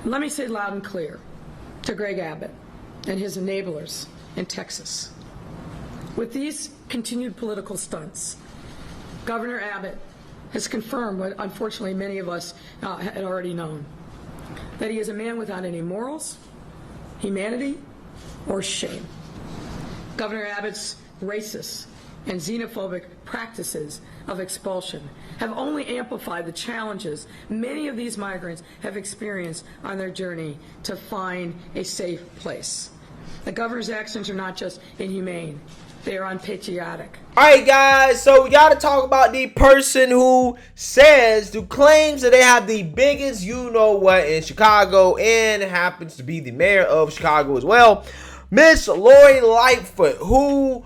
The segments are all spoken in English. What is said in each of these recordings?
Let me say loud and clear to Greg Abbott and his enablers in Texas. With these continued political stunts, Governor Abbott has confirmed what unfortunately many of us had already known, that he is a man without any morals, humanity, or shame. Governor Abbott's racist and xenophobic practices of expulsion have only amplified the challenges many of these migrants have experienced on their journey to find a safe place. The governor's actions are not just inhumane, they are unpatriotic. All right, guys, so we got to talk about the person who claims that they have the biggest you-know-what in Chicago and happens to be the mayor of Chicago as well, Miss Lori Lightfoot, who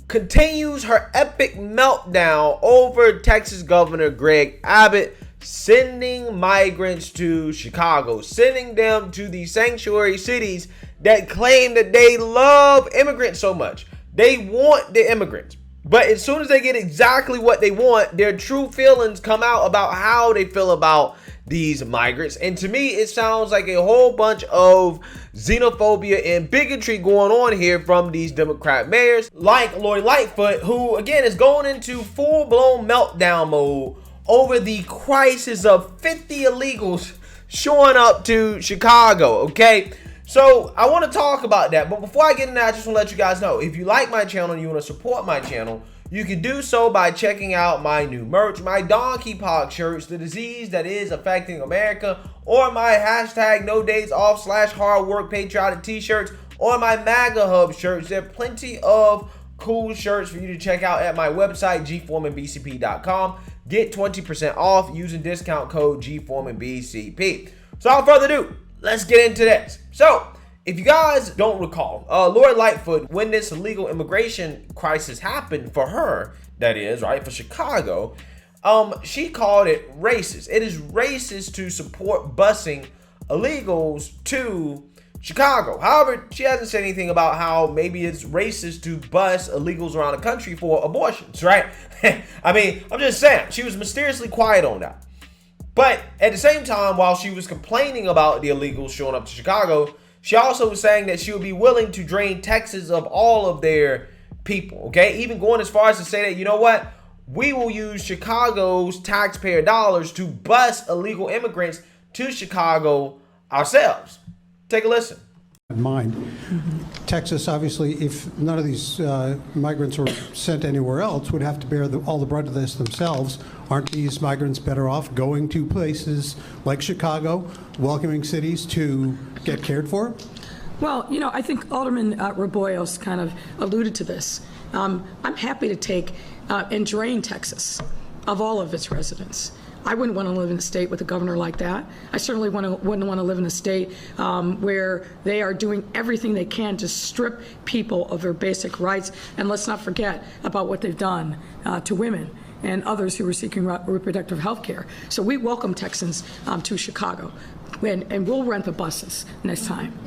continues her epic meltdown over Texas Governor Greg Abbott sending migrants to Chicago, sending them to the sanctuary cities that claim that they love immigrants so much. They want the immigrants. But as soon as they get exactly what they want, their true feelings come out about how they feel about these migrants. And to me, it sounds like a whole bunch of xenophobia and bigotry going on here from these Democrat mayors like Lori Lightfoot, who again is going into full-blown meltdown mode over the crisis of 50 illegals showing up to Chicago. Okay, so I want to talk about that, but before I get into that, I just want to let you guys know, if you like my channel and you want to support my channel, you can do so by checking out my new merch, my Donkey Pox shirts, the disease that is affecting America, or my hashtag no days off / hard work patriotic t-shirts, or my MAGA Hub shirts. There are plenty of cool shirts for you to check out at my website, gforemanbcp.com. Get 20% off using discount code gforemanbcp. So without further ado, let's get into this. So, if you guys don't recall, Lori Lightfoot, when this illegal immigration crisis happened for her, that is, right, for Chicago, she called it racist. It is racist to support busing illegals to Chicago. However, she hasn't said anything about how maybe it's racist to bus illegals around the country for abortions, right? I mean, I'm just saying, she was mysteriously quiet on that. But at the same time, while she was complaining about the illegals showing up to Chicago, she also was saying that she would be willing to drain Texas of all of their people, okay? Even going as far as to say that, you know what? We will use Chicago's taxpayer dollars to bus illegal immigrants to Chicago ourselves. Take a listen. Mind. Texas, obviously, if none of these migrants were sent anywhere else, would have to bear all the brunt of this themselves. Aren't these migrants better off going to places like Chicago, welcoming cities to get cared for? Well, you know, I think Alderman Raboyos kind of alluded to this. I'm happy to take and drain Texas of all of its residents. I wouldn't want to live in a state with a governor like that. I certainly wouldn't want to live in a state where they are doing everything they can to strip people of their basic rights. And let's not forget about what they've done to women and others who are seeking reproductive health care. So we welcome Texans to Chicago, and we'll rent the buses next time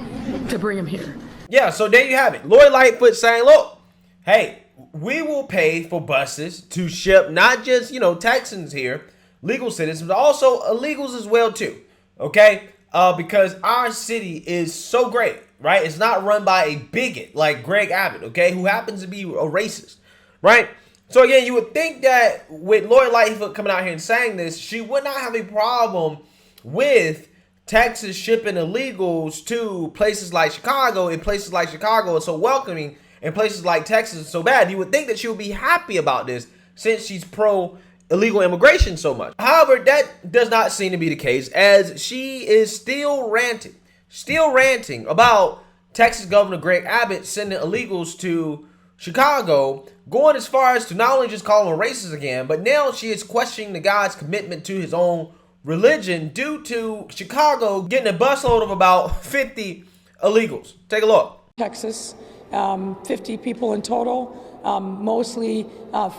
to bring them here. Yeah, so there you have it. Lori Lightfoot saying, look, hey, we will pay for buses to ship not just, Texans here, legal citizens, but also illegals as well too, okay? Because our city is so great, right? It's not run by a bigot like Greg Abbott, okay, who happens to be a racist, right? So again, you would think that with Lori Lightfoot coming out here and saying this, she would not have a problem with Texas shipping illegals to places like Chicago, and places like Chicago are so welcoming, and places like Texas are so bad. You would think that she would be happy about this since she's pro illegal immigration so much. However, that does not seem to be the case, as she is still ranting about Texas Governor Greg Abbott sending illegals to Chicago, going as far as to not only just call him a racist again, but now she is questioning the guy's commitment to his own religion due to Chicago getting a busload of about 50 illegals. Take a look. Texas, 50 people in total, mostly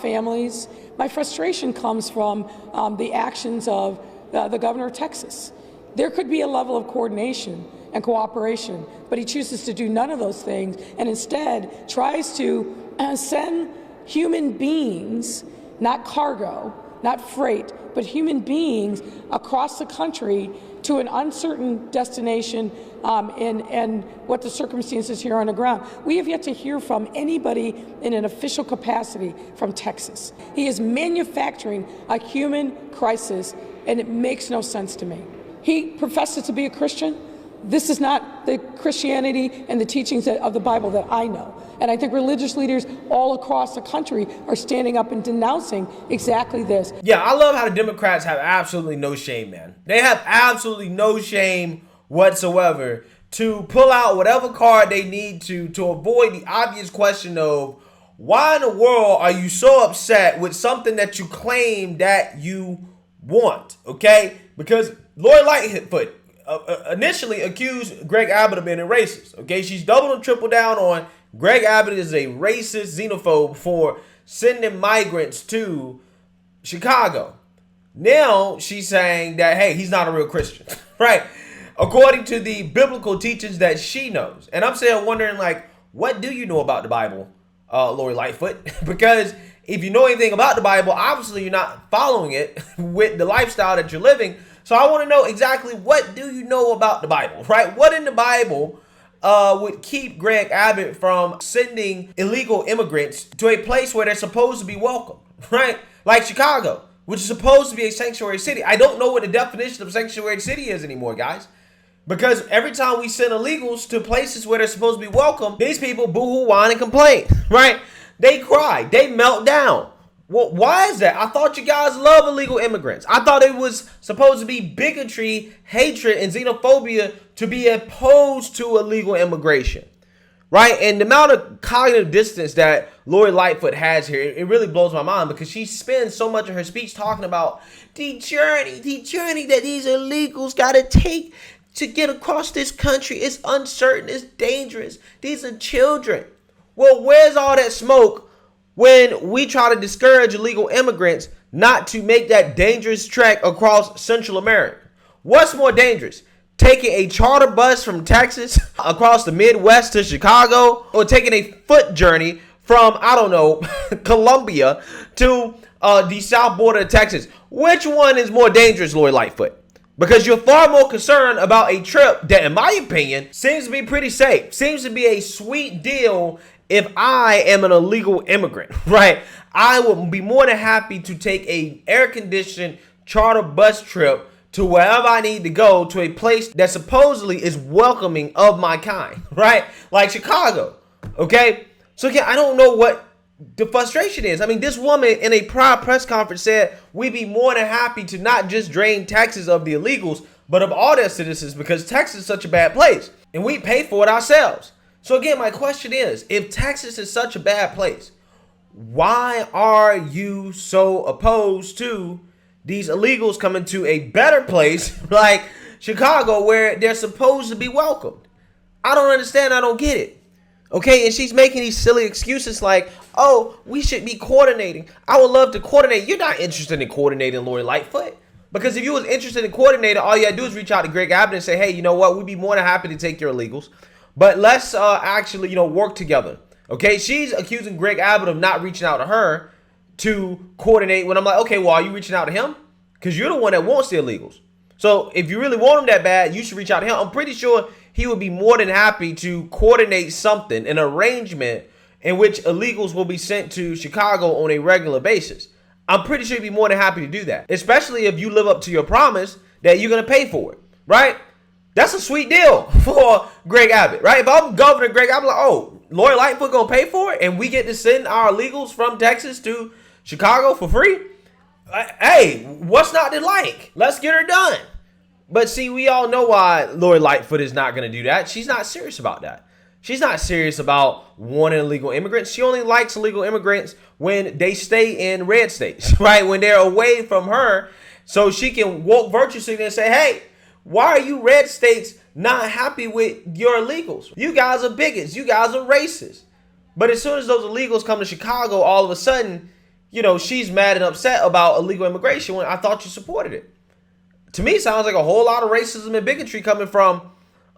families. My frustration comes from the actions of the governor of Texas. There could be a level of coordination and cooperation, but he chooses to do none of those things and instead tries to send human beings, not cargo, not freight, but human beings across the country to an uncertain destination and what the circumstances here on the ground. We have yet to hear from anybody in an official capacity from Texas. He is manufacturing a human crisis, and it makes no sense to me. He professes to be a Christian. This is not the Christianity and the teachings of the Bible that I know. And I think religious leaders all across the country are standing up and denouncing exactly this. Yeah, I love how the Democrats have absolutely no shame, man. They have absolutely no shame whatsoever to pull out whatever card they need to avoid the obvious question of why in the world are you so upset with something that you claim that you want, okay? Because Lori Lightfoot initially accused Greg Abbott of being a racist, okay? She's doubled and tripled down on Greg Abbott is a racist xenophobe for sending migrants to Chicago. Now she's saying that, hey, he's not a real Christian, right? According to the biblical teachings that she knows. And I'm saying, wondering, like, what do you know about the Bible, Lori Lightfoot? Because if you know anything about the Bible, obviously you're not following it with the lifestyle that you're living. So I want to know exactly, what do you know about the Bible, right? What in the Bible would keep Greg Abbott from sending illegal immigrants to a place where they're supposed to be welcome, right? Like Chicago, which is supposed to be a sanctuary city. I don't know what the definition of sanctuary city is anymore, guys. Because every time we send illegals to places where they're supposed to be welcome, these people boo-hoo, whine, and complain, right? They cry. They melt down. Well, why is that? I thought you guys love illegal immigrants. I thought it was supposed to be bigotry, hatred, and xenophobia to be opposed to illegal immigration, right? And the amount of cognitive distance that Lori Lightfoot has here, it really blows my mind, because she spends so much of her speech talking about the journey that these illegals got to take to get across this country. It's uncertain. It's dangerous. These are children. Well, where's all that smoke when we try to discourage illegal immigrants not to make that dangerous trek across Central America? What's more dangerous? Taking a charter bus from Texas across the Midwest to Chicago, or taking a foot journey from, I don't know, Colombia to the south border of Texas? Which one is more dangerous, Lori Lightfoot? Because you're far more concerned about a trip that, in my opinion, seems to be pretty safe. Seems to be a sweet deal if I am an illegal immigrant, right? I would be more than happy to take a air-conditioned charter bus trip to wherever I need to go, to a place that supposedly is welcoming of my kind, right? Like Chicago, okay? So again, I don't know what the frustration is. I mean, this woman in a prior press conference said we'd be more than happy to not just drain Texas of the illegals, but of all their citizens, because Texas is such a bad place and we pay for it ourselves. So again, my question is, if Texas is such a bad place, why are you so opposed to these illegals coming to a better place like Chicago, where they're supposed to be welcomed? I don't understand. I don't get it. Okay, and she's making these silly excuses like, oh, we should be coordinating. I would love to coordinate. You're not interested in coordinating, Lori Lightfoot. Because if you was interested in coordinating, all you had to do is reach out to Greg Abbott and say, hey, you know what? We'd be more than happy to take your illegals. But let's actually, work together. Okay, she's accusing Greg Abbott of not reaching out to her to coordinate, when I'm like, okay, well, are you reaching out to him? Because you're the one that wants the illegals. So if you really want him that bad, you should reach out to him. I'm pretty sure he would be more than happy to coordinate something, an arrangement in which illegals will be sent to Chicago on a regular basis. I'm pretty sure he'd be more than happy to do that, especially if you live up to your promise that you're going to pay for it, right? That's a sweet deal for Greg Abbott, right? If I'm Governor Greg Abbott, like, oh, Lori Lightfoot going to pay for it, and we get to send our illegals from Texas to Chicago for free? Hey, what's not to like? Let's get her done. But see, we all know why Lori Lightfoot is not going to do that. She's not serious about that. She's not serious about wanting illegal immigrants. She only likes illegal immigrants when they stay in red states, right? When they're away from her, so she can walk virtuously and say, hey, why are you red states not happy with your illegals? You guys are bigots. You guys are racist. But as soon as those illegals come to Chicago, all of a sudden, she's mad and upset about illegal immigration when I thought you supported it. To me, it sounds like a whole lot of racism and bigotry coming from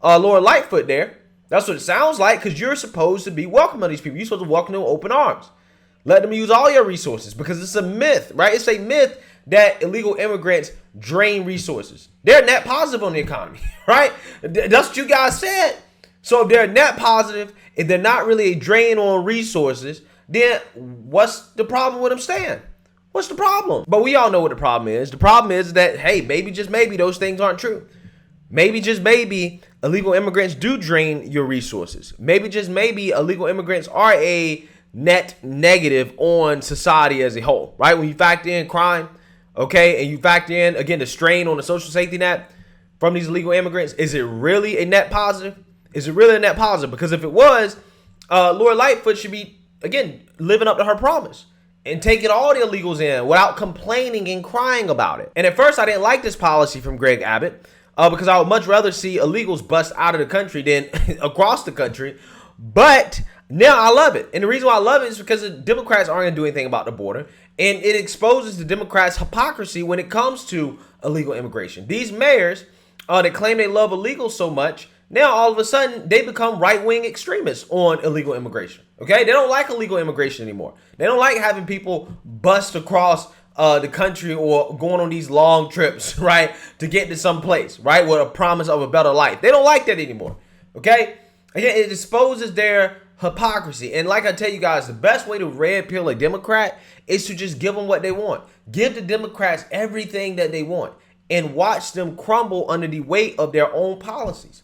Lori Lightfoot there. That's what it sounds like, because you're supposed to be welcoming these people. You're supposed to welcome them with open arms. Let them use all your resources, because it's a myth, right? It's a myth that illegal immigrants drain resources. They're net positive on the economy, right? That's what you guys said. So if they're net positive, if they're not really a drain on resources, then what's the problem with them staying? What's the problem? But we all know what the problem is. The problem is that, hey, maybe just maybe those things aren't true. Maybe just maybe illegal immigrants do drain your resources. Maybe just maybe illegal immigrants are a net negative on society as a whole, right? When you factor in crime, okay, and you factor in, again, the strain on the social safety net from these illegal immigrants, is it really a net positive? Is it really a net positive? Because if it was, Lori Lightfoot should be, again, living up to her promise and taking all the illegals in without complaining and crying about it. And at first, I didn't like this policy from Greg Abbott because I would much rather see illegals bust out of the country than across the country. But now I love it. And the reason why I love it is because the Democrats aren't going to do anything about the border. And it exposes the Democrats' hypocrisy when it comes to illegal immigration. These mayors that claim they love illegals so much, now all of a sudden they become right-wing extremists on illegal immigration. Okay, they don't like illegal immigration anymore. They don't like having people bust across the country or going on these long trips, right, to get to some place, right, with a promise of a better life. They don't like that anymore. Okay, again, it exposes their hypocrisy. And like I tell you guys, the best way to red pill a Democrat is to just give them what they want. Give the Democrats everything that they want and watch them crumble under the weight of their own policies.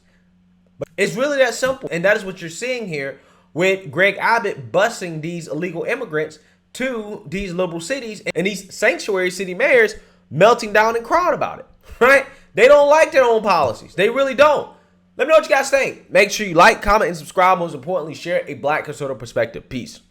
But it's really that simple. And that is what you're seeing here with Greg Abbott busing these illegal immigrants to these liberal cities and these sanctuary city mayors melting down and crying about it, right? They don't like their own policies. They really don't. Let me know what you guys think. Make sure you like, comment, and subscribe. Most importantly, share a Black conservative perspective. Peace.